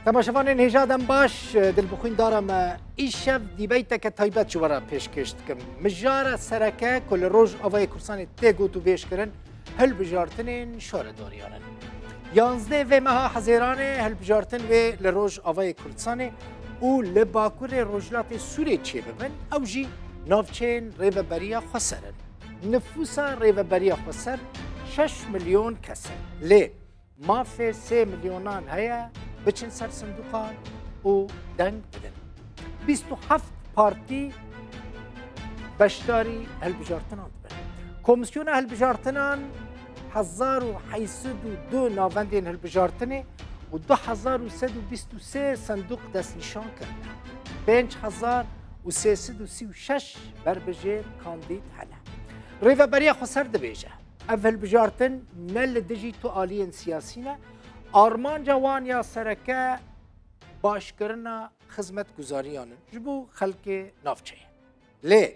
تماشاوان هێژادەم باش دڵبخۆین دارەمە ئیشەv دیبەیتەکە تایبەت ji were pêşkêş dikim. Mijara sereke ku li roj avayê Kurdistanê tê got û bêjkirin hilbijartinên şaredariyan in. Yanzdeh vê meha Hezêranê hilbijartin wê li roj avayê Kurdistanê û li Bakurê Rojhilatê Sûrê çêbibin ew jî navçeyên rêveberiya Xweser in. Nüfusa rêveberiya Xweser 6 milyon kes in. Lê mafê 3 milyonan heye biçin ser sinduqan û deng bidin. 27 partî beşdarî hilbijartinan dibin. Komisyona hilbijartinan 1802 navendên hilbijartinê û 2123 sendûq destnîşan kirine. 5336 berbijêr kandîd hene. Rêveberiya Xweser dibêje ev hilbijartin ne li dijî tu aliyên siyasî ne, armanca wan ya sereke başkirina xizmetguzariyan in ji bo xelkê navçeyê. Lê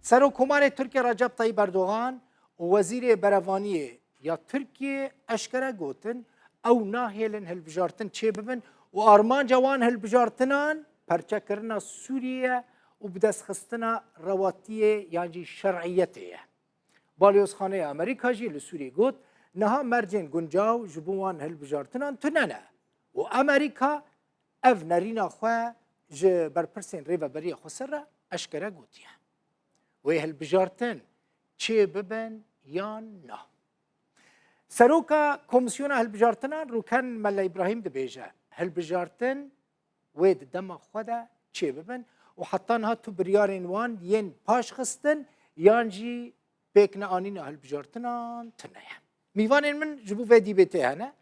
Serokkomarê Tirkiye Recep Tayyip Erdogan û Wezîrê Berevaniyê ya Tirkiye eşkere gotin ew nahêlin hilbijartin çêbibin û armanca wan hilbijartinan perçekirina Sûriye û bidestxistina rewatiyê yan jî şer'iyetê ye. Balyozxaneya Amerîka jî li Sûriyê got niha mercên guncaw ji bo wan hilbijartinan tune ne û Amerîka ev nerîna xwe ji berpirsên rêveberiya Xweser re eşkere gotiye. Wê hilbijartin çê bibin yan na. Seroka Komisyona Hilbijartinan Rûken Melle İbrahîm dibêje hilbijartin wê di dema xwe de çê bibin û heta niha tu biryarên wan yên paşxistin yan jî pêkneanîna hilbijartinan tune ye. Mîvanên min ji bo vê dîbêtê hene.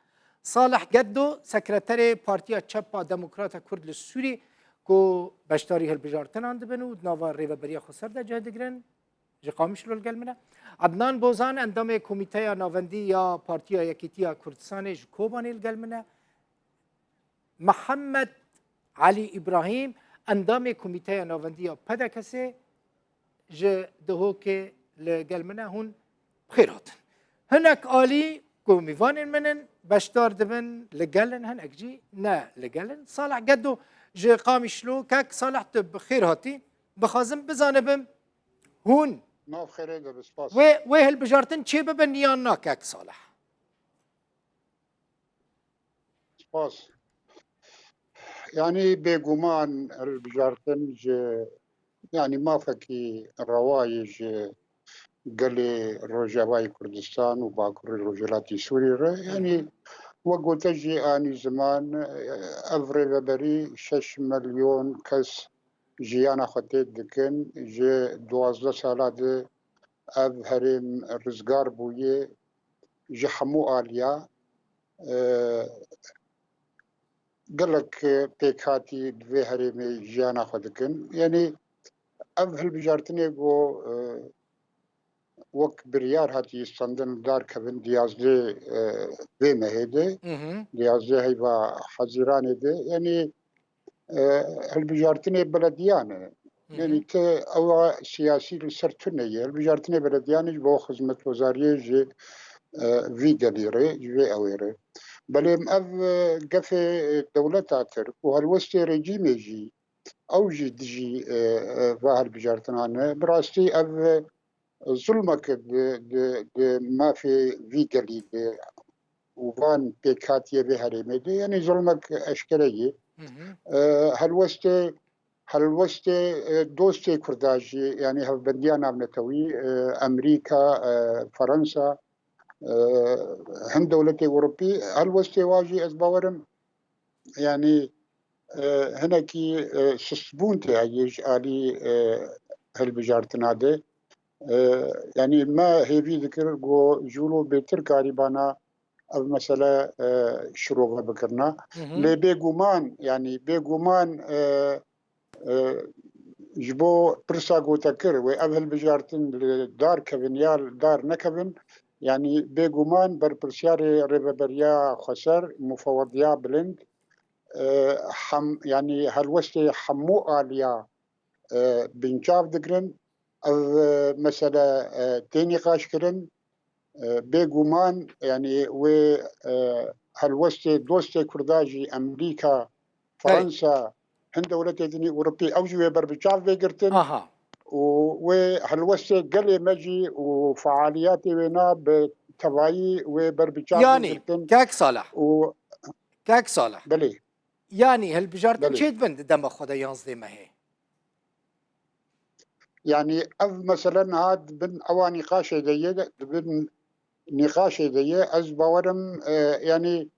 Salih Geddo, sekreterê Partiya Çepa Demokrata Kurd li Sûrî ku beşdarî hilbijartinan dibin û nava rêveberiya Xweser de cih digirin ji Qamişlo gel min e. Adnan Bozan endamê Komîteya Navendî ya Partiya Yekîtiya Kurdistanê ji Kobanê gel min e. Mihemed Alî İbrahîm endamê Komîteya Navendî ya PDKSê ji Duhokê li gel min e hûn xêr hatin. Hinek alî ku mîvanên min in beşdar dibin li gelin hinek jî ne li gelin. Salih Geddo ji Qamişlo kek Salih tu bi xêr hatî. Bixwazim bizanibim hûn wê hilbijartin çê bibin yan na kek Salih. Spas. Yani bêguman hilbijartin ji yani mafekî rewayê ji gelê Rojavayê Kurdistan û Bakurê Rojhilatê Sûrî re yani wek gote jî anî ziman ev rêveberî 6 milyon kes jiyana xwe tê dikin ji 12 sala de ev herêm rizgar bûye ji hemû aliya gelek pêk hatî di vê herêmê jiyana xwe dikin. Yani ev hilbijartinê got wek biryar hatiye standin darkevin diyazlê vê mehê de diyazlê heyva Hezîranê de yani hilbijartinê belediyan e. Yani te ewa siyasî li ser tune ye. Hilbijartinê belediyanê ji bo xizmetguzariyê ji vî gelê re ji vê ewê re. Belê ev gefê dewleta Tirk û helwestê rejîmê jî ew jî dijî va hilbijartinan e. Bi rastî ev zulmek di mafê vî gelî de û van pêk hatiye vê herêmê de yani zulmek eşkere ye. Helwestê dostê Kurda jî yani hevbendiya navnetewî Emerîka, Fransa, hin dewletê Ewropî helwestê wa jî ez bawerim yani hinekî sistbûn tê heye ji alî hilbijartina de. Yani me hêvî dikir got jûlo bêtir karîbana ev mesele şirove bikirina. Lê bêguman yani bêguman ji bo pirsa gotekir wê ev hilbijartin li dar kevin ya dar nekevin yani bêguman berpirsyarê rêveberiya Xweser mufewediya bilind yani helwestê hemû aliya binçav digirin. Ev mesele tê nîqaşkirin bêguman yani wê هالوست دوست كرداجي أمريكا فرنسا هند دولة دني أوروبي أو جوا بربجال فيجرتن وهالوست قلي مجي وفعالياتي ونا بتواي وبربجال يعني فيجرتن كاك صالح كاك صالح بلي يعني هالبجارتن شيت بند دم خدا ينزدي ما هي يعني مثلا هاد بن أو نقاش بن نقاش از باورم يعني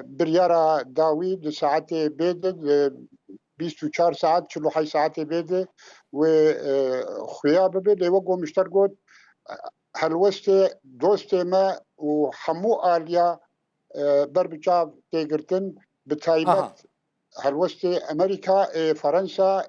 بريارة داوود ساعتي بيدد 24 ساعت 45 ساعت بيدد وخيا ببي لي وقو مشترقود هالوست دوست ما وحمو آليا بربجاف تيجرتن بتايبت هالوست أمريكا فرنسا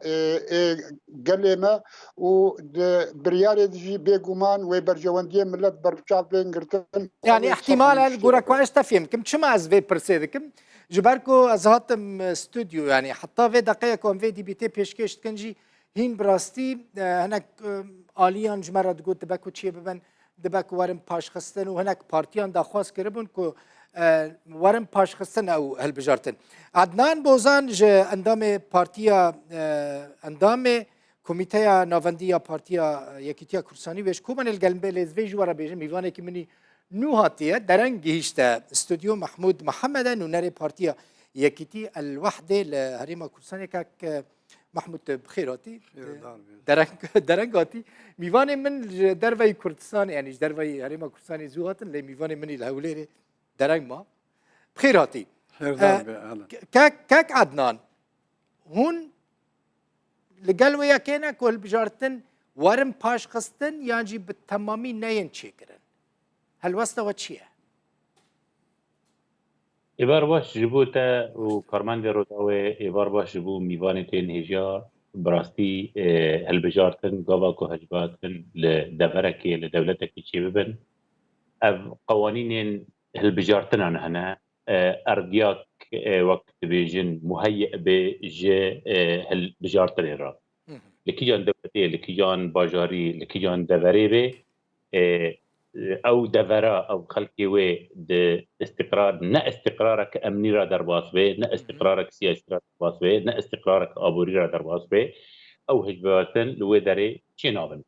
قلمة وبريارة دجي بيقومان وبرجواندية ملت بربجاف بينجرتن يعني احتمال الجورا كويس تفهم كم شما از في برسيد كم جباركو از هاتم استوديو يعني حتى في دقيقة كون في دي بي تي بيشكش تكنجي هين براستي هناك آليان جمرة تقول دباكو تشي ببن دباكو ورم باش خستن وهناك بارتيان دا خواست كربون كو ورم باش خستن او هالبجارتن عدنان بوزان ج اندام بارتيا اندام كوميتيا نافنديا بارتيا يكيتيا كورساني ويش كومن القلب لزفي جوارا بيجن ميفاني كمني نوهاتية درنج هيشتا استوديو محمود محمد نوناري بارتيا يكيتي الوحدة لهريما كورساني كاك محمود بخيراتي درنگاتي ميفاني من دروي كردستان يعني دروي هريما كردستان زوهاتن لي ميفاني مني الهوليري درنگ ما بخيراتي كاك عدنان هون لقلويا كينا كل بجارتن ورم باش خستن يعني بالتمامي نين تشيكرن هل وسط وتشيه إبار باش جبوتا وكارماندي روتاوي إبار باش جبو ميفانتين هجا براستي هالبجارتن قاباكو هجباتن لدفركي لدولتك تشي ببن قوانين هالبجارتن أنا هنا أردياك وقت بيجن مهيئ بجي هالبجارتن إيران لكي جان دولتي لكي جان باجاري لكي جان دفري بي او دفرا او خلقي وي استقرار نا استقرارك امني را درباس بي نا استقرارك سياسي را درباس بي نا استقرارك ابوري را درباس بي او هجباتن لوي داري تشينابن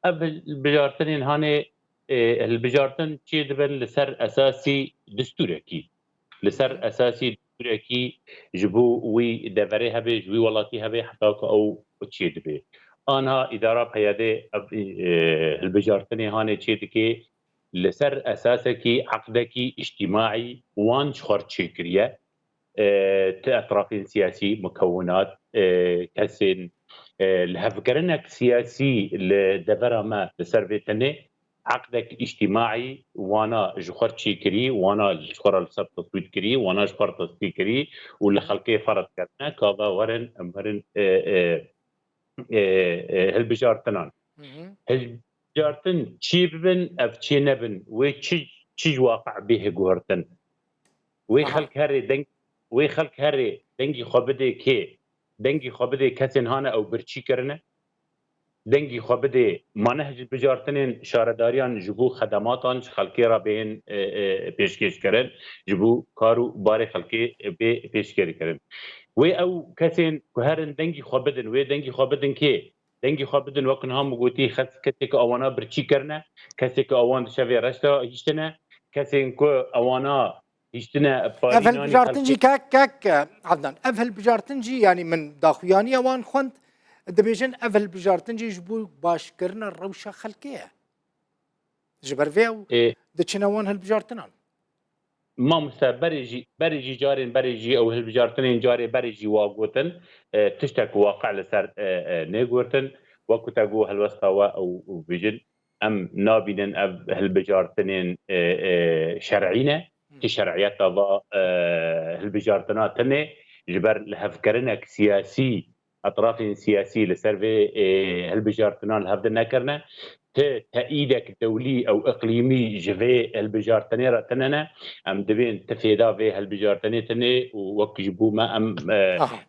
البجارتن هاني البجارتن تشي دبن لسر اساسي دستوركي لسر اساسي دستوركي جبو وي دفري هبي جوي ولاتي هبي حتى او تشي دبي آنها إدارة قيادة البجارتني هاني تشيدكي لسر أساسكي عقدكي اجتماعي وان شخور تشيكرية أطراف سياسي مكونات كسين الهفكرنك سياسي لدبرة ما لسر بيتني عقدك اجتماعي وانا جخور تشيكري وانا جخور السب تصويت كري وانا جخور تصويت كري واللي خلقي فرض كرنا كذا ورن أمرن هالبجارتنان هالبجارتن تشي ببن اف تشي نبن وي تشي واقع به جوهرتن وي خلق هري دنگي خبدي كي دنگي خبدي كسن هانا او برچي كرنه دنگي خبدي منهج البجارتنين شارداريان جبو خدماتان خلقي را بين پیشکش کرن جبو کارو بار خلقي به پیشکری کرن وي او كسين كهرن دنگي خبدن وي دنگي خبدن كي دنگي خبدن وكن هم قوتي خس كتك اوانا برچي کرنه كسك اوان شوي رشتا هيشتنه كسين كو اوانا هيشتنه افل بجارتنجي كاك عدنان افل بجارتنجي يعني من داخوياني اوان خنت دبيجن افل بجارتنجي جبو باش كرنا الروشه خلقيه جبر فيو دچنوان هالبجارتنان ما مسا بريجي جارين بريجي او هالبجارتنين جاري بريجي واقوتن تشتك واقع لسر نيغورتن وكتاقو هالوسطة او بيجن ام نابين هالبجارتنين شرعينة كشرعيات تضا هالبجارتنات تني جبر لهفكرنك سياسي اطراف سياسي لسرفي هالبجارتنان هفدنا كرنا تأييدك دولي او اقليمي جفي البجارتني رتننا ام دبين تفيدا في هالبجارتني تني وكجبو ما ام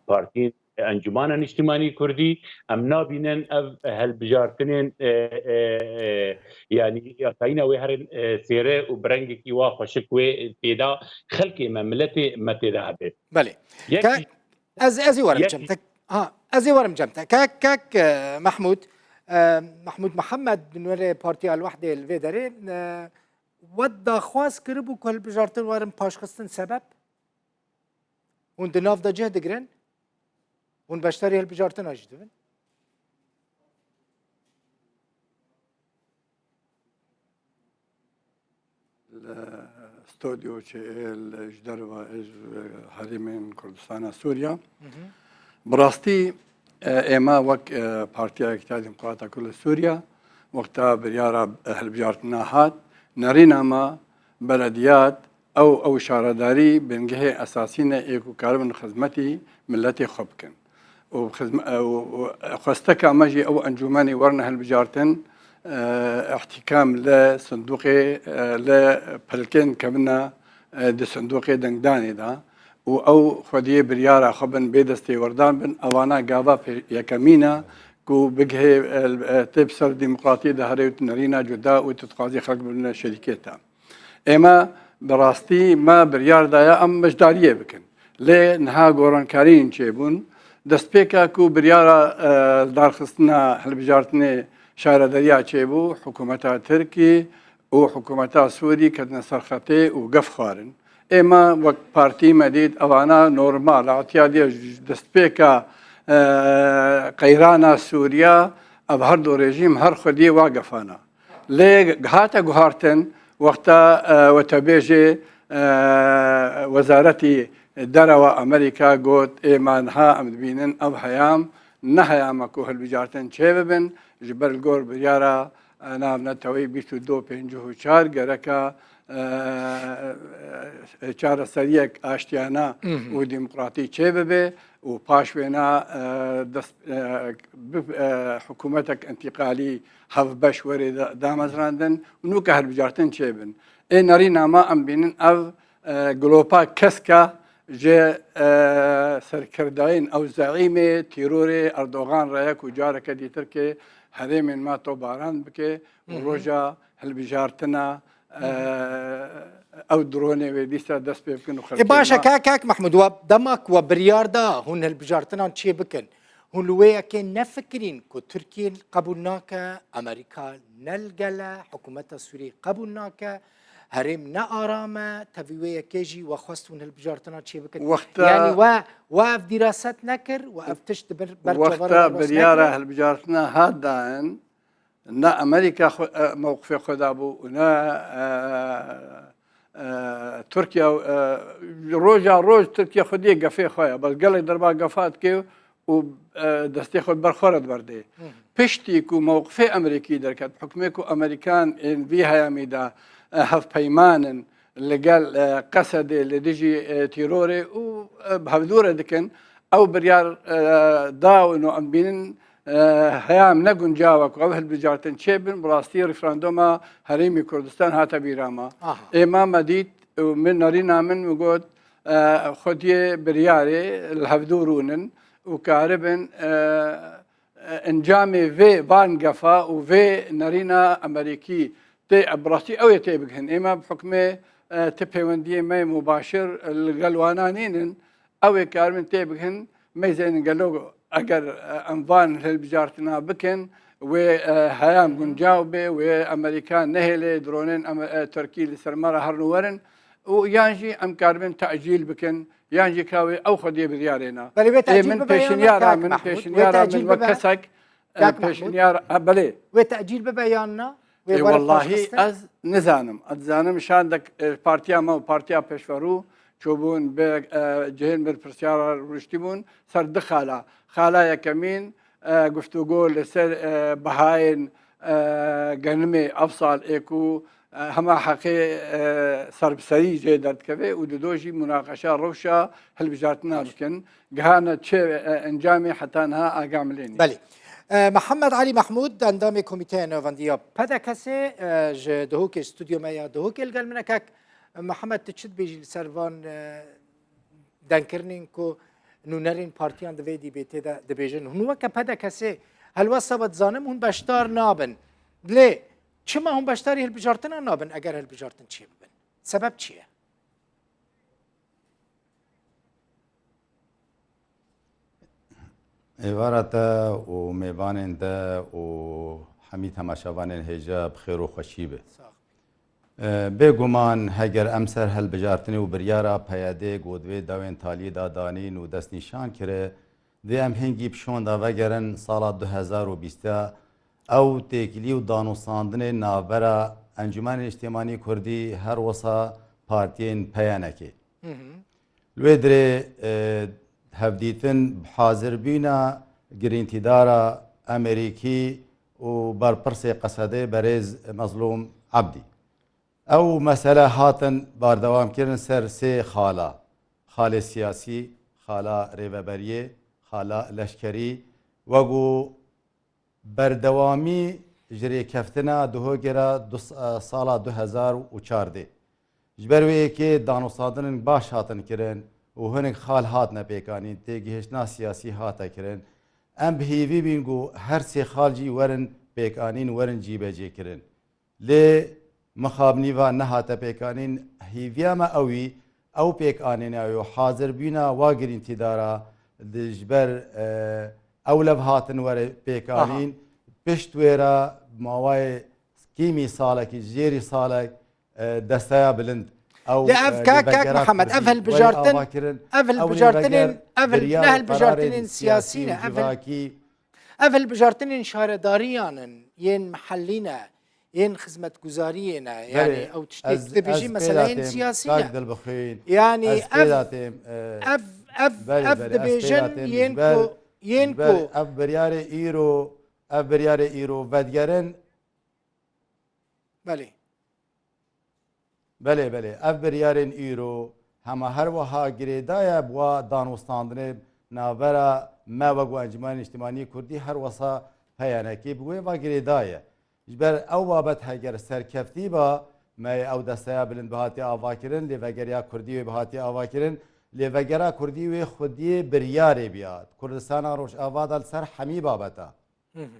بارتين انجمانا اجتماعي كردي ام نابينن اف هالبجارتنين يعني يقينا وهر سيره وبرنج كي واخشك وتيدا خلقي مملتي ما تذهب بله يكي ازي ورم يكي جمتك ازي ورم جمتك كاك محمود محمود محمد من وراء بارتي الوحده الفيدري ودا خواس كربو كل بجارتن ورم باشخصن سبب ون دناف دا جهد جرن ون بشتري هالبجارتن اجدون الاستوديو الجدر هرمين كردستان سوريا براستي اما وك بارتيا كتاب ديمقراطية كل سوريا وقتها بريارة هالبجارتنا هات نرينا ما بلديات او شارداري بنجه اساسينا ايكو كاربن خدمتي ملتي خبكن وخستك ماجي او انجماني ورنا هالبجارتن احتكام لصندوقي لبلكن كمنا دي صندوقي دنگداني دا او خديه بريارة خبن بيدستي وردان بن اوانا قابا يكمينا كو بجه تبصر ديمقراطية دهري نرينا جدا وتتقاضي خلق من شركتها اما براستي ما بريار دايا ام مجداريه بكن لي نها غوران كارين چيبون دستبيكا كو بريارا دارخستنا هلبجارتني شارع دريا چيبو حكومتا تركي وحكومتا سوري كدنا سرختي وقف خارن اما وقت بارتي مديد اوانا نورمال اعتيادية دستبيكا قيرانا سوريا ابهر دو ريجيم هر خدي واقفانا لي هاتا غهارتن وقتا وتبيجي وزارتي دروا امريكا قوت ايمانها امدبينن او هيام نهيام كو هالبجارتن شيبن جبر الجور بريارا نام نتوي بيتو دو بينجو شار جركا شار سريك اشتيانا وديمقراطي شيبه وباشوينا حكومتك انتقالي هف باش وري دامزراندن ونوكا هالبجارتن شيبن اي نارينا ما ام بينن او جلوبا كسكا جي سركردين او زعيمه تيروري اردوغان رايك وجارك دي تركي هذي من ما توباران بكي وروجا هالبجارتنا او دروني وديسا دس بيمكن اي باشا كاك محمود ودمك وبريار دا هون هالبجارتنا تشي بكن هون لويا كان نفكرين كو تركيا قبولناك امريكا نلقلا حكومة سوريا قبولناك هرم نارامة تفيويا كيجي وخواستون هالبجارتنا تشي بكن يعني واف دراسات نكر واف تشت وقتا بريارة هالبجارتنا هادان نا امريكا موقف خدابو ونا تركيا روج تركيا خدي قفي خويا بس قال دربا قفات كي ودستي خد برخورد بردي بشتيكو موقفي امريكي دركت حكميكو امريكان ان فيها يميدا هف بيمان اللي قال قصد اللي ديجي تيروري وبهذوره دكن او بريار داو انه ام بين هيام نقن جاوك او هالبجارتن شيبن براستي ريفراندوما هريمي كردستان هاتا بيراما اما مديت من نارينا من وقود خديه برياري الهفدورونن وكاربن انجامي في فانقفا وفي نارينا امريكي تي براستي او يتيبكهن اما بحكمه تبيونديه مي مباشر القلوانانين او كاربن تيبكهن ميزين قالوا اگر انفان هالبجارتنا بكن وهيام قنجاوبه وامريكان نهله درونين تركي لسرمره هرنورن ويانجي ام كاربن تعجيل بكن يانجي كاوي او خدي بريارينا من بيشنيارا من وكسك بيشنيارا بلي وتاجيل ببياننا والله از نزانم شاندك بارتيا ما بارتيا بيشفرو شوبون بجهين بالبرسيارة رشتيبون صار دخالة خالا يكمين قفتو لسر بهاين قنمي أفصال إيكو هما حقي صار بسري جيدات كفي ودودوجي مناقشة روشة هالبجارتنا بكن قهانا تشي انجامي حتى انها اقامليني بلي محمد علي محمود اندامي كوميتي نوفانديا بدا كسي دهوك استوديو مايا دهوك القال منك محمد تشد بيجي سرفان دانكرنين كو انه نرین پارتیان دوی دی بیتی دا دبیجن هنو که پدا کسی هلوا سبت زانم هون بشتار نابن لی چما هون بشتاری هلبجارتنا نابن اگر هلبجارتن چی ببن سبب چیه؟ ایوارتا و میوانن دا و همه تماشاوان هجا بخیر و خوشی به بگمان هگر امسر هل بجارتنی و بریارا پیاده گودوی داوین تالی دادانین و دست نشان کره دی ام هنگی پشون دا وگرن سال 2020 او تکلی و دانوساندن ناورا انجمن اجتماعی کردی هر وسا پارتین پیانکی لودره هفدیتن حاضر بینا گرینتیدارا امریکی و برپرس قصده برز مظلوم عبدی او مسألة هاتن باردوام كرن سر سي خالة سياسي خالة ريفابريه خالة لشكري وقو بردوامي جري كفتنا دهو جرا سالة 2014 جبروي كي دانو صادن باش هاتن كرن وهنك خال هاتنا بيكاني تيجيشنا سياسي هاتا كرن ام بهيفي بينقو هر سي خالجي ورن بيكانين ورن جيبه جي كرن لي مخابنی و نهات پیکانین هیویا ما اوی او پیکانین او حاضر بینا واگرین تدارا دجبر اولب هاتن ور پیکانین پشت ورا ماوای کیمی سالکی جیری سالک دستایا بلند او كاك محمد افل بجارتن افل بجارتن افل نهل بجارتن سياسيين افل بجارتن شهرداريان ين محلينا ين خدمة جزارينا يعني او تشتي بيجي مثلا سياسية يعني اف دبيجن ينكو اف بريار ايرو بدگرن بله اف بريارن ايرو هما هر وها گريدايا بوا دانوستاندن ناورا ما وگو انجمن اجتماعي كردي هر وسا هيانكي بو و گريدايا جبر او بابت هگر سرکفتی با ما او دستیا بلند بهاتی آواکرن لیوگریا کردی بهاتی آواکرن لیوگرا کردی و خودی بریاری بیاد کردستان روش آوادال سر همی بابتا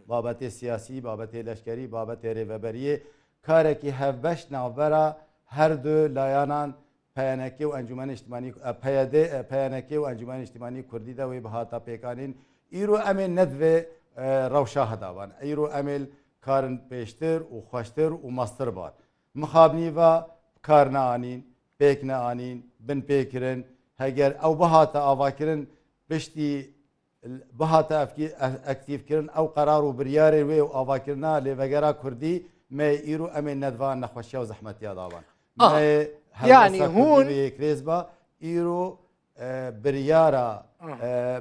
بابت سیاسی بابت لشکری بابت ریوبری کاری که هفبش ناورا هر دو لایانان پیانکی و انجمن اجتماعی پیانکی و انجمن اجتماعی کردی دا و بهاتا پیکانین ایرو امن ندوه روشا هداوان ایرو امل کارن پیشتر و خوشتر و ماستر بار مخابنی و کار نانین پیک نانین بن پیکرن هگر او بهاتا آواکرن پشتی بهاتا اکتیف کرن او قرار و بریار و آواکرنا لیوگرا کردی ما ایرو امن ندوان نخوشی و زحمتی آدابان يعني هون كريزبا ايرو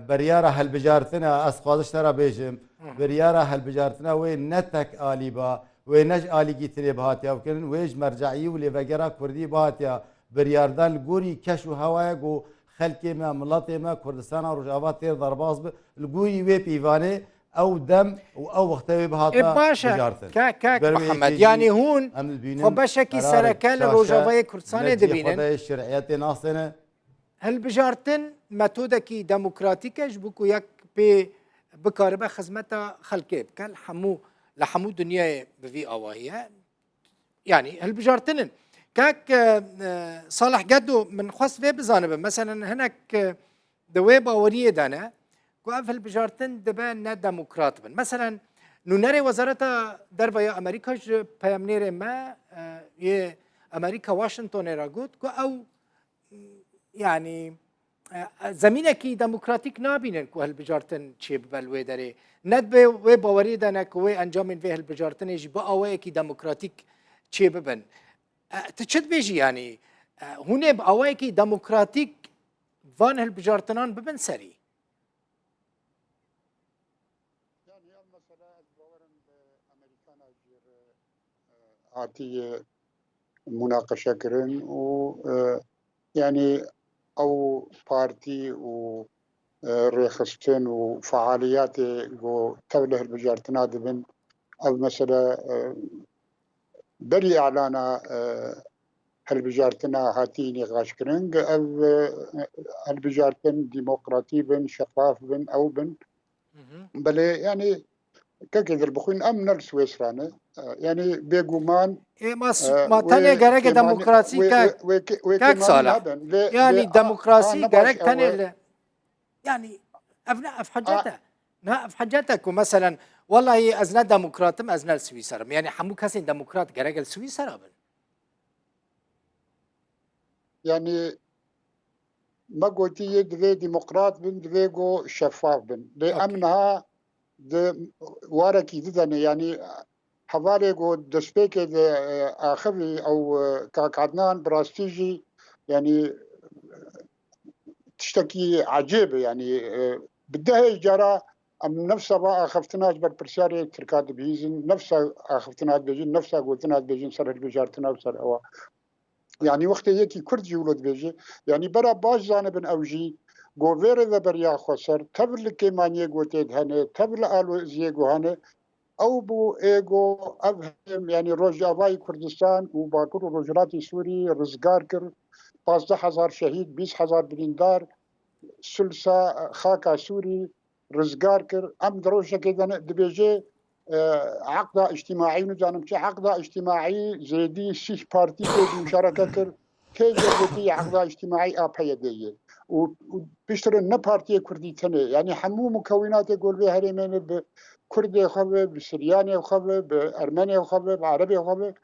بريارا هالبجارتنا اسقاطش ترى بيجم بريارا هالبجارتنا وين نتك اليبا وين نج الي جيتري بهاتيا وكن ويج مرجعي ولي فقرا كردي بهاتيا برياردان الجوري كشو هوايا جو خلكي ما ملاتي ما كردستان رجعات تير ضرباز الجوري وي بيفاني او دم او وقتها بهاتها باشا كاك محمد يعني هون خبشكي سركال روجافاي كردستان دبينن الشرعيات ناصنه هل بجارتن متودكي ديمقراطيكش بوكو يك بي بكاربه خدمتها خلقي كان لحمو دنيا بفي اواهيه يعني هل بجارتن كاك صالح جدو من خاص في بزانب مثلا هناك دوي باوريه دانا قافل بجارتن دبان نا ديمقراط بن مثلا نونري وزارة دربا يا امريكا بيامنير ما ي امريكا واشنطن راغوت او يعني زمینکی دموکراتیک نابینن که هالبجارتن چی ببلوی داره ندبه و باوری دانه که و انجامن به هالبجارتنش با آوایی که دموکراتیک چی ببن تشد بیجی يعني هونه بآوایی که دموکراتیک وان هالبجارتنان ببن سری يعني المسألة باورن أمريكان عاتي مناقشة كرن و يعني او بارتي و ريخستن وفعاليات و توله البجارتنا دبن او مثلا بري اعلانا هالبجارتنا هاتي نقاش كرنج هالبجارتن ديمقراطي بن شفاف بن أو بن بل يعني كذا بخون أمن سويسرانة يعني بيجومان إيه ما تاني جرك ديمقراطي كاك صالح يعني ديمقراطي جرك تاني يعني أبناء في حاجته نا في حاجتك ومثلا والله أزنا ديمقراطم أزنا السويسرا يعني حمو كاسين ديمقراط جرك السويسرا يعني ما قلتي دوي ديمقراط بن دوي جو شفاف بن لأمنها واركي ددن يعني حوالي جو دسبيك آخذي أو كعدنان براستيجي يعني تشتكي عجيبة يعني بدها جرى أم نفسها بقى أخفتناش بالبرساري تركات بيجين نفسها أخفتناش بيجين نفسها قلتناش بيجين سر البجارتنا وسر أوا يعني وقت يكي كرد يولد بيجي يعني برا باش زانبن أوجي جو فيري ذا بريا خسر تبل كيمانية قوتيد هنه تبل آلو زيقو هنه أو بو إيجو أفهم يعني روجافاي كردستان وباكر روجراتي سوري رزقار كر 15,000 شهيد 20,000 بليندار سلسة خاكا سوري رزقار كر أم دروشة كذا دبيجي عقد اجتماعي نزانم شي عقد اجتماعي زيدي 6 بارتي كي مشاركة كر كي جبتي عقد اجتماعي أبهي ديه وبيشتر ن بارتي كردي تنه يعني حمو مكونات يقول بها هرمين بكردي خبه بسرياني خبه بأرمني خبه بعربي خبه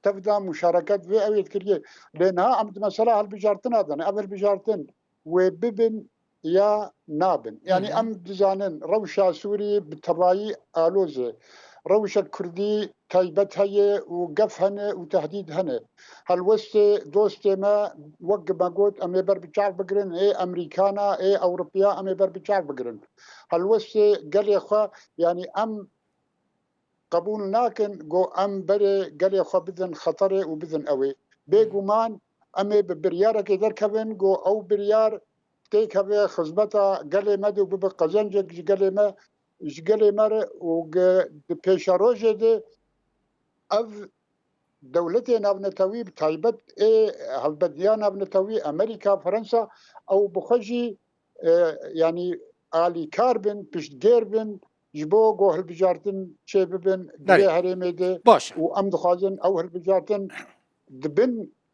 تبدا مشاركات في أويت كريه لأنها أمد مسألة هالبجارتن هذا أول بجارتن وببن يا نابن يعني أم دزانن روشة سوري بالتبايي آلوزة روشة كردي تايبت هي وقف هنا وتهديد هنا هالوست دوست ما وق ما قلت أمي بر بتشعب بقرن إيه أمريكانا إيه أوروبيا أمي بر بتشعب بقرن هالوست قال يا أخوة يعني أم قبول ناكن جو أم بري قال يا أخوة بذن خطري وبذن أوي بيقومان أمي ببريارة كذا كبن جو أو بريار تيك هذا خزمتا قال مدو ببقزنجك قال مر وج بيشاروجة ده أف دولتي نابنتوي بتايبت إيه هالبديان نابنتوي أمريكا فرنسا أو بخجي يعني آلي كاربن بيشت جيربن جبو جو هالبجارتن شيببن دبي هريمي ده وأم دخازن أو هالبجارتن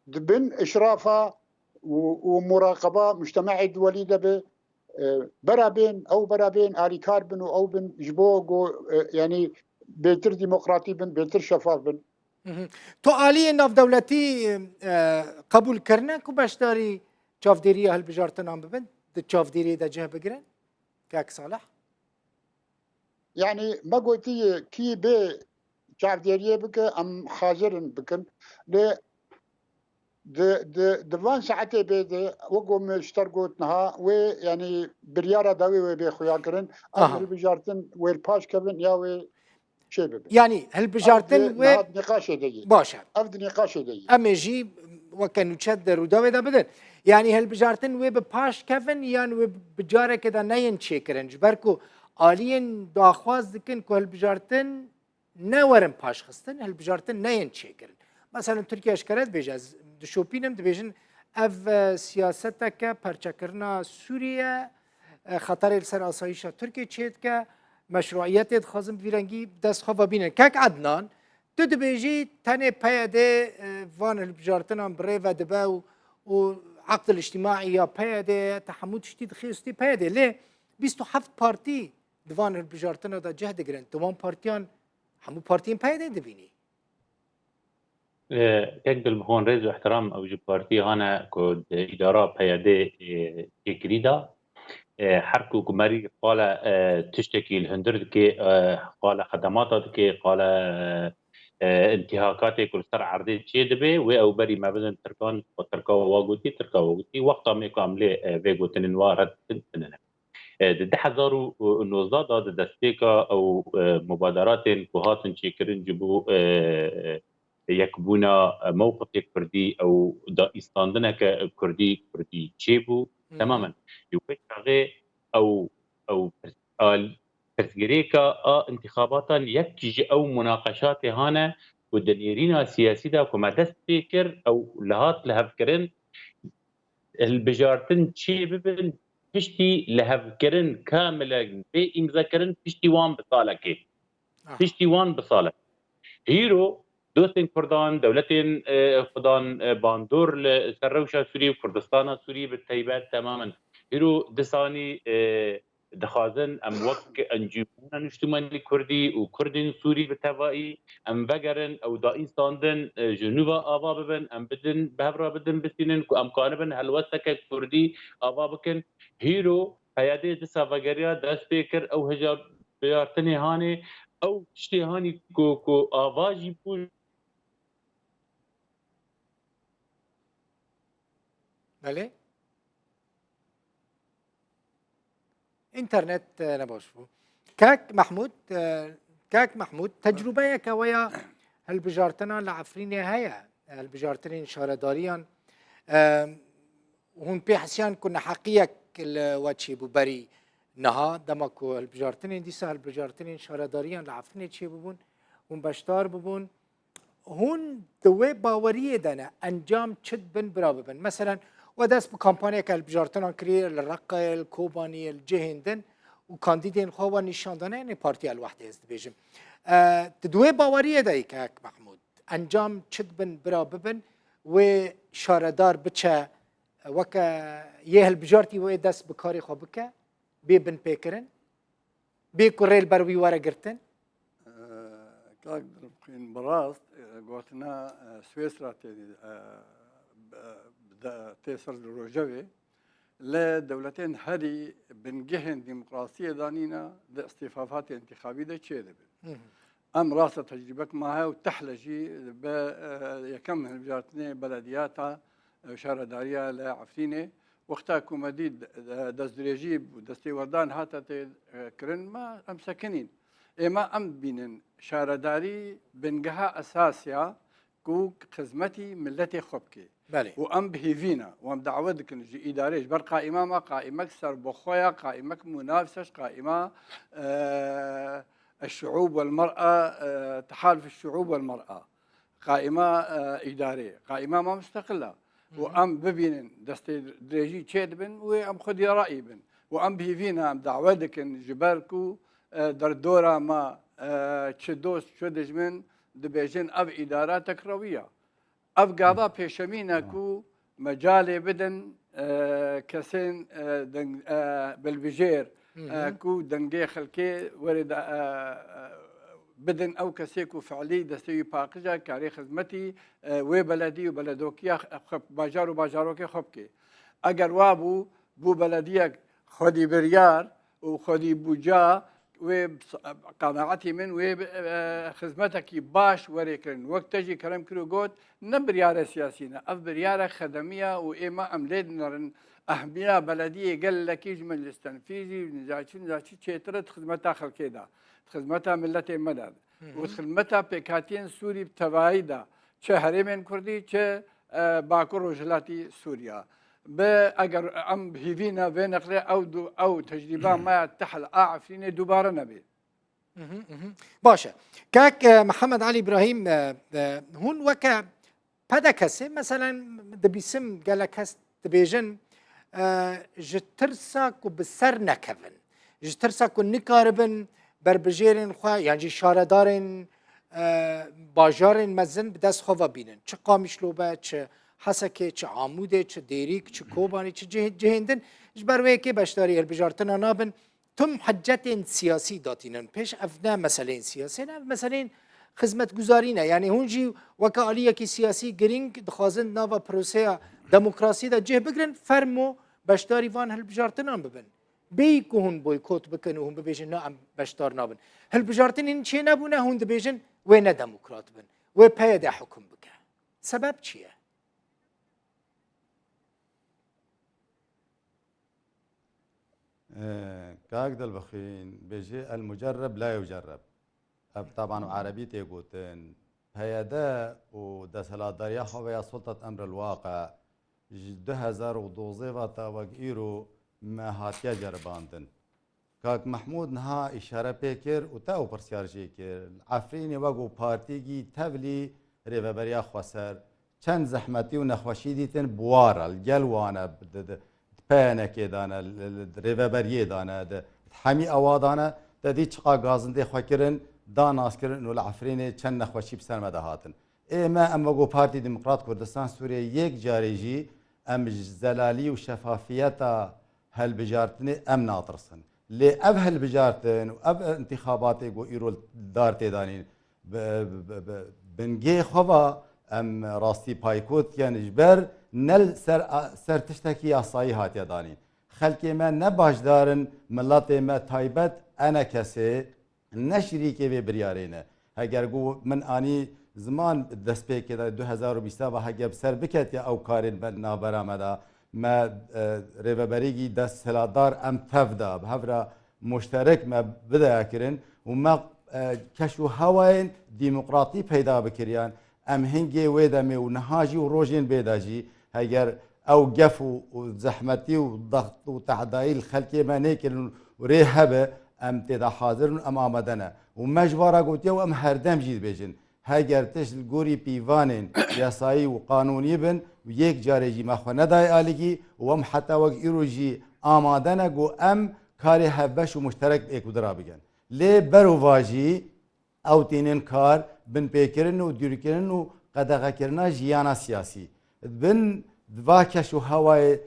دبن إشرافة ومراقبة مجتمعي دولي ده برابين أو برابين آلي كاربن أو بن جبو جو يعني بيتر ديمقراطي بن بيتر شفاف بن تو آلي ناف دولتي قبول كرنك وباشداري چافديرية هالبجارتن عم ببن ده چافديرية ده جه بقرن كاك صالح يعني ما قلتي كي بي چافديرية بك أم حاضرن بكن دوان ساعتي بيدي وقوم اشترقوتنها ويعني بريارة داوي وبي خويا كرن أهل بجارتن والباش كبن ياوي شباب يعني هالبجارتن نقاش دي باشا أفد نقاش دي أمي جي وكانوا تشدر وداوي دا بدن يعني هالبجارتن وباش كفن يعني وبجارة كده نين تشيكرن جبركو آلين داخواز دكن كو هالبجارتن نورن باش خستن هالبجارتن نين تشيكرن مثلا تركيا اشكرت بيجاز دشوبينم دبيجن اف سياستك پرچکرنا سوريا خطر السر آسایش ترکیه چید که مشروعیت خازم ویرنگی دست خواه بینن که عدنان تو دبیجی تنه پیاده وان البجارتنا بره و دبا و عقد الاجتماعي یا پیاده تحمود شدید خیستی پیاده لی 27 پارتی دوان البجارتنا دا جهد گرن دوان پارتیان همو پارتیان پیاده دبینی تقبل بهون ريز واحترام او جبارتي هنا كود اداره بيادي كريدا حركو كماري قال تشتكي الهندرد كي قال خدماتك كي قال انتهاكاتي كل سر عرضي شيء دبي او بري ما بدن تركان وتركا واغوتي وقت ما كامله فيغو تنوارد تنن ده حذروا انه زاد دستيكا او مبادرات كوهات شيكرين جبو يكبونا موقف كردي او دا استاندنا كردي تشيبو تماما يوجد او برسجريكا انتخابات يكجي او مناقشات هانا ودنيرينا سياسي دا وما دست فكر او لهات لهفكرن البجارتن شي ببن پشتی لهفكرن كاملا بي امذكرن پشتی وان بصالكي پشتی وان بصالك هيرو دوستين كردان دولتين خدان باندور لسروشا سوري وكردستان سوري بالتيبات تماما هيرو دساني دخازن ام وك انجمنا اجتماعي كردي وكردين سوري بالتوائي ام بقرن او دا انساندن جنوبا ابا ببن ام بدن بهبرا بدن بسينن ام كانبن هلوسك كردي ابا بكن هيرو هيادي دسا بقريا داس بيكر او هجاب بيارتني هاني او تشتي هاني كو اباجي بول بله انترنت نباشفو كاك محمود تجربه ويا هالبجارتنا لعفريني هيا هالبجارتنين شارداريان هون بيحسيان كنا حقيقة واتشي ببري نها دمكو هالبجارتنين ديسا هالبجارتنين شارداريان لعفريني تشي ببون هون بشتار ببون هون دوي باوريه دانا انجام تشد بن براببن مثلا وداس بكامبانيا كالبجارتنا كري الرقة الكوباني الجهندن وكانديدين خوا نشان دانا يعني بارتي الوحدة ازدبيجم تدوي باوريه دايك هاك محمود انجام تشد بن براببن وشاردار بچا وكا يه البجارتي وداس بكاري خو بكا بي بن بيكرن بي كوريل بروي ورا قرتن كاك دربقين براست قوتنا سويسرا تيسر الروجوي لدولتين هذه بنجهن ديمقراطية دانينا لاصطفافات انتخابية ده تشيدب ام راسة تجربك معها وتحلجي يكم من بجارتني بلدياتها شاردارية لعفرينة وقتها كومديد دزدريجيب ودستي وردان هاتا كرن ما ام ساكنين اما ام بينن شارداري بنجها اساسيا كوك خدمتي ملتي خبكي بله وام بهيفينا وام دعوتك نجي اداريش بر قائمه قائمه اكثر بخويا قائمه منافسه قائمه الشعوب والمراه تحالف الشعوب والمراه قائمه اداريه قائمه ما مستقله وام ببين دستي دريجي تشيدبن وام خدي رايبن وام بهيفينا ام دعوتك جبالكو دردورا ما تشدوس شدج من دبيجن اب ادارات تكرويه اب قاضا بيشمينا كو مجالي بدن كسين بالبجير كو دنجي خلكي ورد بدن او كسيكو فعلي دستي باقجا كاري خدمتي وبلدي وبلدوكيا باجار وباجاروكي خبكي اگر وابو بو بلديك خدي بريار وخدي بوجا وقناعتي من وخدمتك باش وريكرن وقت تجي كلام كيلو قوت نبريارة سياسية أبريارة خدمية وإما أمليد نرن أهمية بلدية قال لك يجمل الاستنفيذي نزاعتي تشيترت خدمتها خلكيدا خدمتها ملتي مدد وخدمتها بكاتين سوري بتوايدا شهري من كردي ش باكر وجلاتي سوريا بأجر أم هيفينا بنقله أو تجربة ما تحل أعفين دوباره نبي. باشا كاك محمد علي إبراهيم هون وكا هذا كسي مثلا دبيسم قال كاس تبيجن جترساك وبسر نكفن جترساك ونكاربن بربجيرن خوا يعني شاردارن باجارن مزن بدست خوا بينن چه قامشلوبه چه حسكه چه عموده چه ديريك چه كوباني چه جهندن جبر ويكي بشتاري البجارتنا نابن تم حجت سياسي داتينن پیش افنا مسئلين سياسي مسئلين خدمت گزارینه یعنی هونجی وکالیه کی سیاسی گرینگ دخوازن ناوا پروسه دموکراسی دا جه بگرن فرمو بشتاری وان هل بجارتنان ببن بی که هون بویکوت بکن و هون ببیجن نه بشتار نابن هل بجارتن این چه نبونه هون دبیجن و نه دموکرات بن و پید حکم بکن سبب چیه؟ كاك دلبخين بيجي المجرب لا يجرب طبعا عربي تيقوتن هيدا ودسلاداريا خويا سلطة أمر الواقع 2012 وتوقيرو ما هاتيا جرباندن کاک محمود نها اشاره پیکر و تا پرسیارجی کرد عفرین وگو پارتیگی تبلی ریوبریا خسر چند زحمتی و نخوشی دیتن بواره الجلوانه پنه که دانه ریوبریه دانه همی اوادانه تدی چقا گازنده خوکرن دان آسکرن و العفرین چند نخوشی بسر مدهاتن اما وگو پارتی دموکرات کردستان سوریه یک جاریجی ام زلالی و شفافیت هل بجارتنی ام ناطرسن لی اب هل بجارتن و اب انتخابات گو ایرول دارتی دانین بنگی خوا ام راستی پایکوت یعنی جبر نل سر تشتکی آسایی هاتیا دانین خلکی ما نباش دارن ملت ما تایبت انا کسی نشریکی و بریارینه اگر گو من آنی زمان دست پی که 2020 و هجب سر بکت یا او کارین نابرامده ما ریوبریگی دست سلادار ام تفدا بهفرا مشترک ما بدا کرن و ما کشو هواین ديمقراطي پیدا بکریان ام هنگی ویدمی و نهاجی و روژین بیداجی اگر او گف و زحمتی و ضغط و تعدایی الخلقی ما نیکن و ریحبه ام تدا حاضر ام آمدنه و مجبارا گوتیا و ام هردم جید بیجن هاگر تش گوری پیوانین یاسایی و قانونی بن و یک جارجی مخو ندای آلگی و ام حتی وقت ایروجی آمادنه گو ام کاری هبش و مشترک ایکودرا بگن لی برو واجی او تینین کار بن پیکرن و دیرکرن و قدغه کرنا جیانا سیاسی بن دواکش و هوای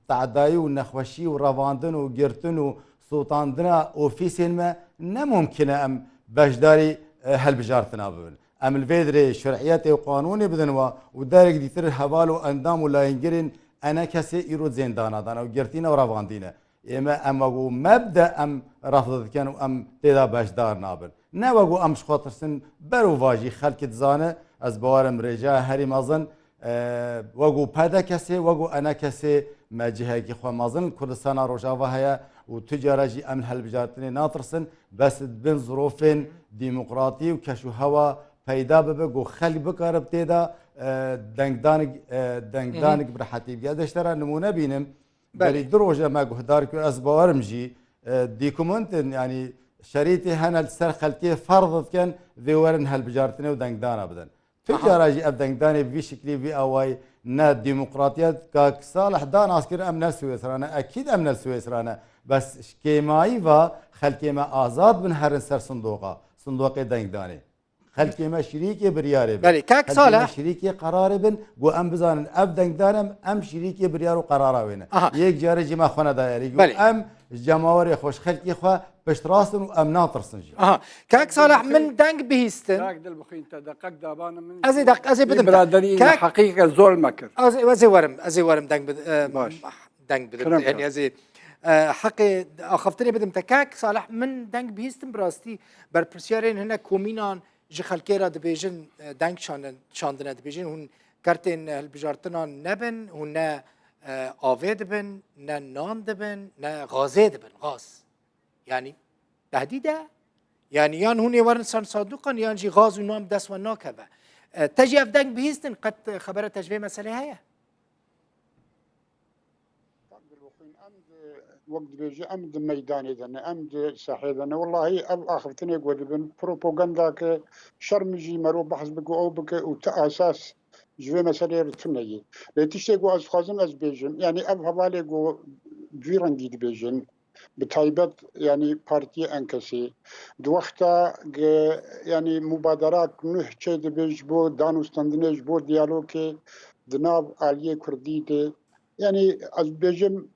تعدایی و نخوشی و رواندن و گرتن و سوطاندنا اوفیسین ما نممکنه ام بجداری هل بجارتنا ببن ام الفيدري شرعيات وقانوني بدنوا ودارك ديتر حوال واندام ولا ينجرين انا كسي يرو زندان دانا وجرتينا ورافاندينا اما امو مبدا ام رفض كان ام تدا باش دار نابل نوغو ام شخاطرسن برو واجي خلق زانه از بوارم رجا هري مازن وغو بدا كسي وغو انا كسي ما جهه خو مازن كردستان روجاوا هيا وتجارجي ام هالبجارتني ناطرسن بس بين ظروفين ديمقراطي وكشو هوا پیدا ببه گو خلق بکارب تیدا دنگدانگ برحتی بیا دشترا نمونه بینم بلی دروجه ما گهدار که از باورم جی دیکومنت یعنی شریطی هنال سر خلقی فرضت کن ذیورن هل بجارتنه و دنگدانا بدن تجارجی اب دنگدانی بی شکلی بی اوای نه ديمقراطيات كاك صالح دان عسكر امن السويسرانه اكيد امن السويسرانه بس كيماي و خلقي ما آزاد بن هر سر صندوق دنگداني خلقي ما شريكي برياري بله كاك صالح شريكي قراري بن و ام بزان اب دنگدانم ام شريكي بريار و قرارا وين يك جاري ما خونه دايري ام جماوري خوش خلقي خو بشتراسن و ام ناطرسن جي كاك صالح من دنگ بهيستن داك دل بخين تدقق دابانا من ازي دق ازي بدم برادري حقيقه زول مكر ازي ورم دنگ دنگ بدم يعني ازي حقي اخفتني بدم تكاك صالح من دنگ بهيستن براستي بربرسيارين هنا كومينان جي خلكيرا دبيجن دنگ شاندنا دبيجن هون كارتين البجارتنا نبن هون آوه دبن نه نان دبن نه غازه دبن غاز يعني تهديده يعني يان هون ورن سان صادقا يان جي غاز و نام دس و ناكبه تجي افدنگ بهيستن قد خبره تجويه مسألة هيا وقت بيجي امد ميداني ذن امد صحي ذن والله اخفتني يقول بن بروباغندا ك شرمجي مرو بحث بكو او بك وتاساس جوي مسألة رتنية لتشتي جو از خازن از بيجن يعني اب حوالي جو جيرانجي بيجن بتايبت يعني بارتي انكسي دوختا يعني مبادرات نه چه بيج بو دانوستاندنج بو ديالوج دناب عاليه كرديته يعني از بيجن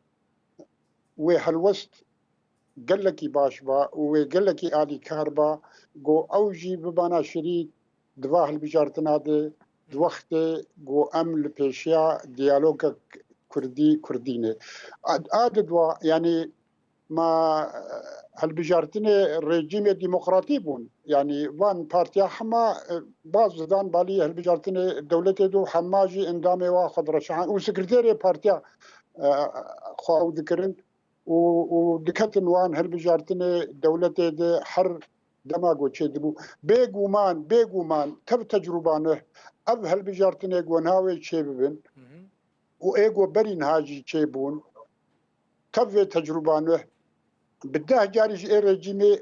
وهالوسط قال لك باش با وقال لك آلي كهربا جو أوجي ببانا شريك دواه البجارتنا دي دوخت جو أمل بيشيا ديالوج كرديني عاد دوا يعني ما هالبجارتنا رجيم ديمقراطي بون يعني وان بارتيا حما باز زدان بالي هالبجارتنا دولته دو حماجي اندامي واخد رشحان وسكرتيري بارتيا خواو ذكرن ودكتن وان هالبجارتنا دولته ده حر دماغو تشدبو بيغومان تب تجربانه اب هالبجارتنا غوناوي تشيبن و ايغو برين هاجي تشيبون تب تجربانه بده جارج رژیم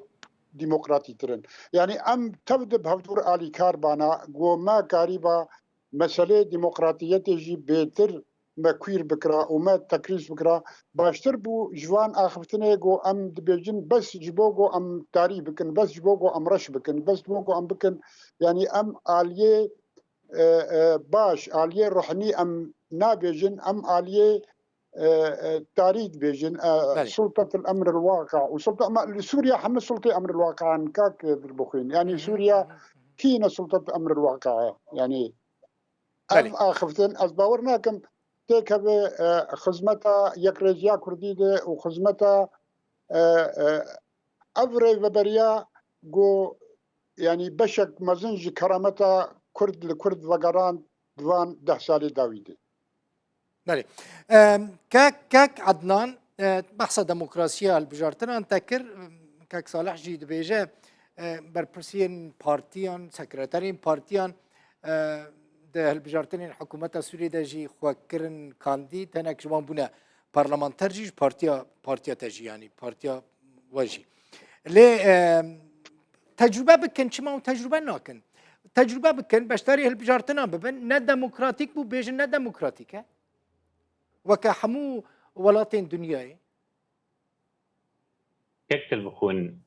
ديمقراطي ترن يعني ام تبدا بهفتور الي كاربانا جو ما قريبه مساله ديمقراطيه تجي بيتر ما كوير بكرا وما تكريس بكرا باشتر بو جوان اخفتنه جو ام دبيجن بس جبوغو ام تاري بكن بس جبوغو ام رش بكن بس جبوغو ام بكن يعني ام اليه باش اليه روحني ام نابجن ام اليه تاريخ بيجن سلطة الأمر الواقع وسلطة سوريا حنا سلطة أمر الواقع عن كاك البخين يعني سوريا كينا سلطة أمر الواقع يعني آخفتن أزباورنا كم تيك خزمتا يكريزيا كرديدة وخزمتا أفري وبريا جو يعني بشك مزنج كرامتا كرد لكرد وقران دوان 10 سالي داويدي بله كاك عدنان بحث ديمقراطية البجارتنا انتكر كاك صالح جيد بيجا برپرسين بارتيان سكرتارين بارتيان ده البجارتنين حكومة سوريا ده جي خوكرن كاندي تنك جوان بنا برلمانتر جيج بارتيا تجي يعني بارتيا وجي ليه تجربة بكن شما تجربة ناكن تجربة بكن بشتري البجارتنا ببن نا ديمقراطيك بو بيجن نا ديمقراطيك وكحمو ولاتين دنياي تكتل بخون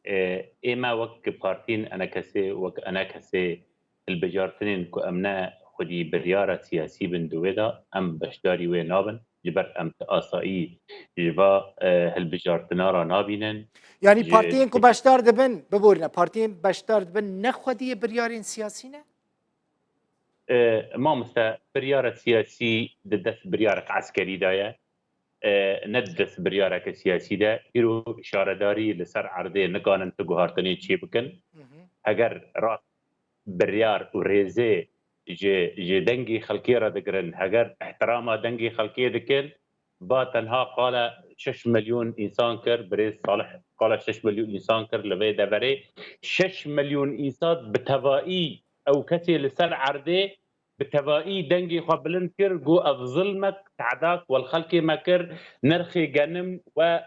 إما وك بارتين أنا كسي وك أنا كسي البجارتنين كو أمنا خدي بريارة سياسي بندويدا أم بشداري وين نابن جبر أم تقاصائي جبا هالبجارتنارا نابينن يعني بارتين كو بشتار دبن ببورنا بارتين بشتار دبن نخدي بريارين سياسينا ما مسا بريارة سياسي ددس بريارة عسكري دايا ندس بريارة سياسي دا يرو شارداري لسر عرضي نقانن تقوهارتني تشي بكن اگر راس بريار وريزي جي دنگي خلقيرة دقرن اگر احتراما دنگي خلقية دكن با تنها قال 6 مليون انسان كر بريز صالح قال 6 مليون انسان كر لبي دبري 6 مليون انسان بتوائي او كسي لسر عرضي بتوائي دنگي قبلن كر جو افظلمك تعداك والخلقي مكر نرخي جنم و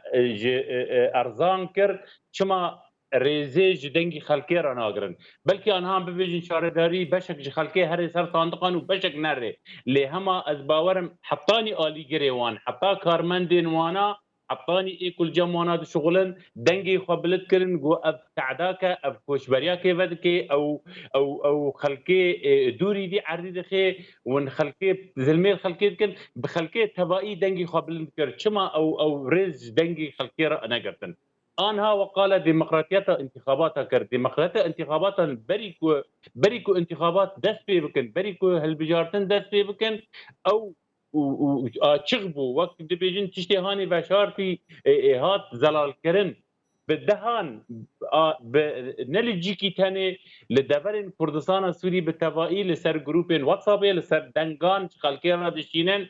ارزان كر شما ريزي جدنگي خلقي راناغرن بلكي انها ببيجن شارداري بشك جي خلقي هري سر صندقان وبشك نري لي هما ازباورم حطاني الي جريوان حطا كارمندين وانا حطاني ايكل جموانا شغلن دنگي خبلت كرن جو اب تعداك اب كوشبريا كيفدكي او خلقي دوري دي عرضي دخي ون خلقي زلمي خلقي كن بخلقي تبائي دنگي خبلت كر شما او ريز دنگي خلقي ناغرتن آنها وقال ديمقراطية انتخاباتها كر ديمقراطية انتخاباتها بريكو انتخابات دست بي بكن بريكو هالبجارتن دست بي بكن او تشغبوا وقت دبيجن تشتي هاني بشارتي هات زلال كرن بدهان نلجيكي تاني لدبرن كردستان السوري بالتبائي لسر جروبين واتسابي لسر دنگان خلقينا دشينن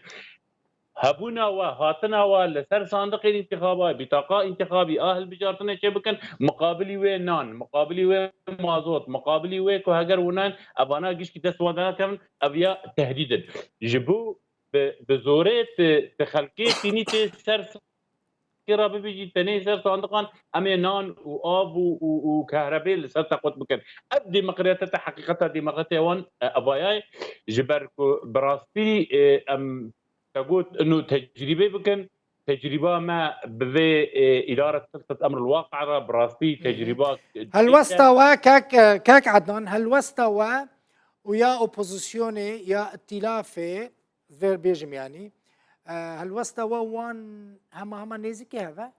هبونا وهاتنا ولسر صندوق الانتخابات بطاقه انتخابي اهل بجارتنا شبكن مقابلي وين نان مقابلي وين مازوت مقابلي وين كهجر ونان ابانا جيش كي تسوانا كم ابيا تهديدا جبو بزورت تخلقي تني سر كرا بيجي تني سر صندوقان امينان واب وكهرباء لسر تقوت بكن الديمقراطيه حقيقه ديمقراطيه وان ابايا جبركو براستي ام تقول انه تجربه بكن تجربه ما بذي اداره سلطه امر الواقع براستي تجربات هل وستوى كاك عدنان هل وستوى ويا اوبوزيسيوني يا ائتلافي فير بيجم يعني هل وستوى وان هما نيزكي هذا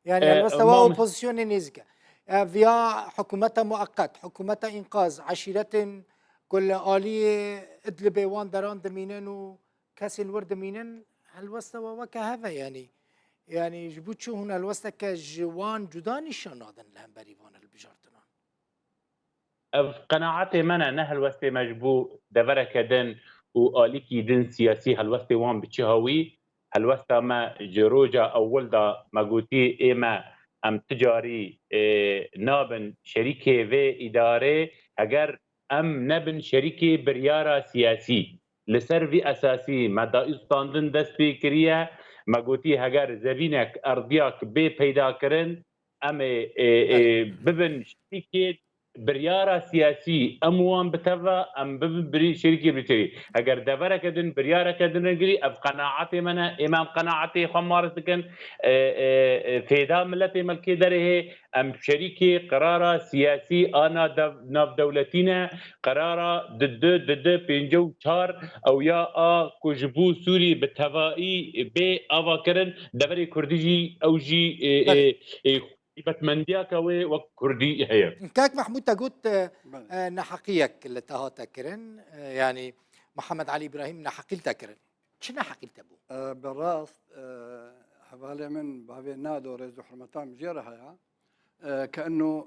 يعني هل وستوى اوبوزيسيوني نيزكي فيا حكومة مؤقت حكومة انقاذ عشيرة كل آلية ادلبي وان دران دمينن وكاسي الورد مينن هالوسطة وكهذا يعني جبوتشو هنا الوسطة كجوان جداني شنادن لهم بريفان البجارتنا قناعتي منا نه الوسطة مجبو دفرك دن وآليكي دن سياسي هالوسطة وان بتشهوي هالوسطة ما جروجا أول دا مقوتي إما أم تجاري نابن شريكي في إدارة أجر ام نبن شريكي بريارة سياسي لسر في اساسي مدى استاندن دست بكريه ما قوتي هجار زبينك أرضياك بي بيدا كرن أما ببن شركة بريارة سياسي أموان بتفا أم ببن بري شركة بريتري هجار دبرة كدن بريارة كدن رجلي أف قناعتي منا إمام قناعتي خمار سكن فيدا ملتي ملكي دره أم شركة قرارة سياسي أنا ناف دولتنا قرارة ضد بينجو شار أو يا كجبو سوري بتفائي بي أفاكرن دبري كرديجي أو جي بتمندياك وكردي هي كاك محمود تقول نحقيك اللي تهاتا كرن يعني محمد علي إبراهيم نحقيل تكرن شو نحقيل تبو؟ بالراس حوالي من بابي نادو رئيس حرمتان جيرها كأنه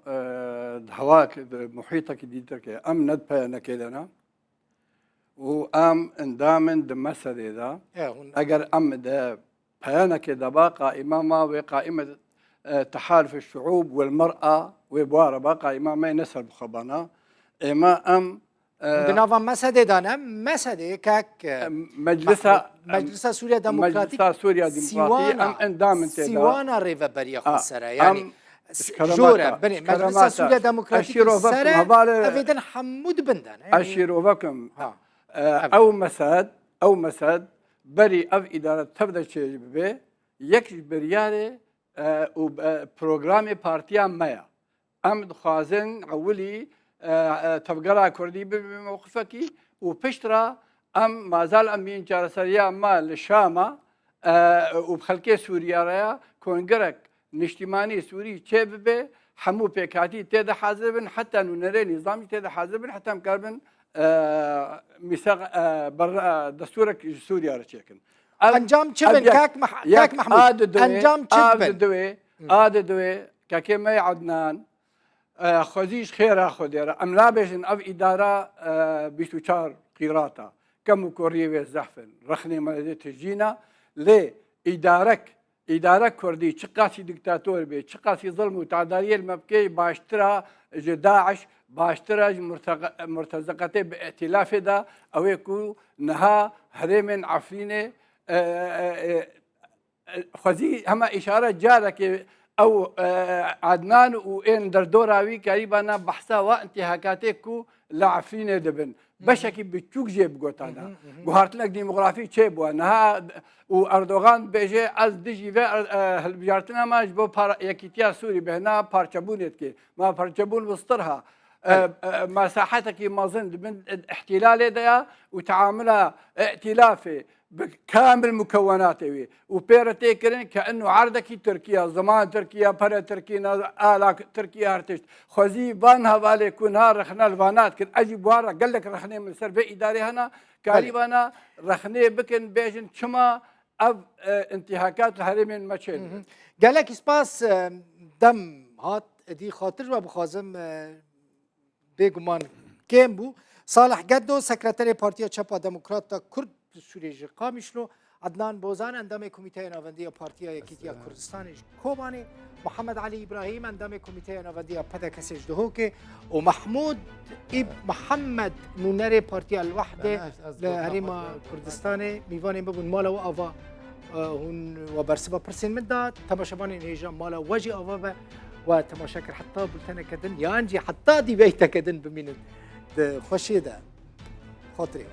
هواك محيطك ديتك أم ندبا نكيدنا وأم اندامن دمسد إذا أجر أم ده بيانا كده بقى إمامة وقائمة تحالف الشعوب والمرأة وبوارة بقى إمام ما ينسر بخبنا إما أم دنافا مسد دانا مسد كاك مجلسة سوريا ديمقراطية مجلسة سوريا ديمقراطية أم اندامن تدا سيوانا ريفا بريا خسرة يعني جورا بني مجلسة سوريا ديمقراطية خسرة أفيدن حمود بندان أشيروفكم أو مسد بري أف إدارة تبدأ شيء به يكش بريارة وبرنامج بارتيا مايا أم دخازن أولي تفقرا كردي بموقفك وبشترا أم ما زال أمين جارسريا ما للشامة وبخلكي سوريا ريا كونغرك نشتماني سوري شبه حمو بيكاتي تيدا حازبن حتى نونري نظامي تيدا حازبن حتى مكربن ميثاق دستورك سوريا رشيكن انجام تشبن كاك محمود انجام تشبن دوي كاكي ما عدنان خزيش خيرا خديرا ام لابشن اف اداره بيشوشار قيراتا كم كوريوي الزحفن رخني مالدي تجينا لي اداره كردي تشقاسي دكتاتور بي تشقاسي ظلم وتعداريه المبكي باشترا داعش باشترا مرتزقته بائتلاف دا او يكون نها هرمن عفرينه خزي هما اشاره جارك او عدنان وين دردوراوي قريبا بحثا وانتهاكاتكو لعفرين دبن بشكل بتشوك جيب قوتانا قهرت لك ديموغرافي تشيبو انها واردوغان بيجي از ديجي هل بجارتنا ما جبو يكيتيا سوري بهنا بارشابونيتكي ما بارشابون بسطرها مساحتك مازن من احتلال ديا وتعاملها ائتلافي بكامل مكوناته وبيرتي كرين كانه عرضك تركيا زمان تركيا برا تركيا آلاك تركيا هرتشت خزي بانها بالي كونها رخنا الفانات كن اجي بوارا قال لك رخني من سربي اداري هنا قريبا رخني بكن بيجن شما اب انتهاكات الهرمين ماشين قال لك سباس دم هات دي خاطر ابو خازم بيغمان كيمبو صالح قدو سكرتير بارتيا تشابا ديمقراطا كرد سوريا قامشلو عدنان بوزان اندام كوميتي نافنديا بارتيا يكيتيا كردستان كوباني محمد علي ابراهيم اندام كوميتي نافنديا بدكسج دهوكي ومحمود محمد نونري بارتيا الوحده لهريما كردستان ميفاني ببن مالا وافا هون وبرسبا برسين مدة تماشباني نيجا مالا وجي افا وتماشاكر حتى بلتنا كدن يانجي حتى دي بيتا كدن بمين خوشي ده خاطري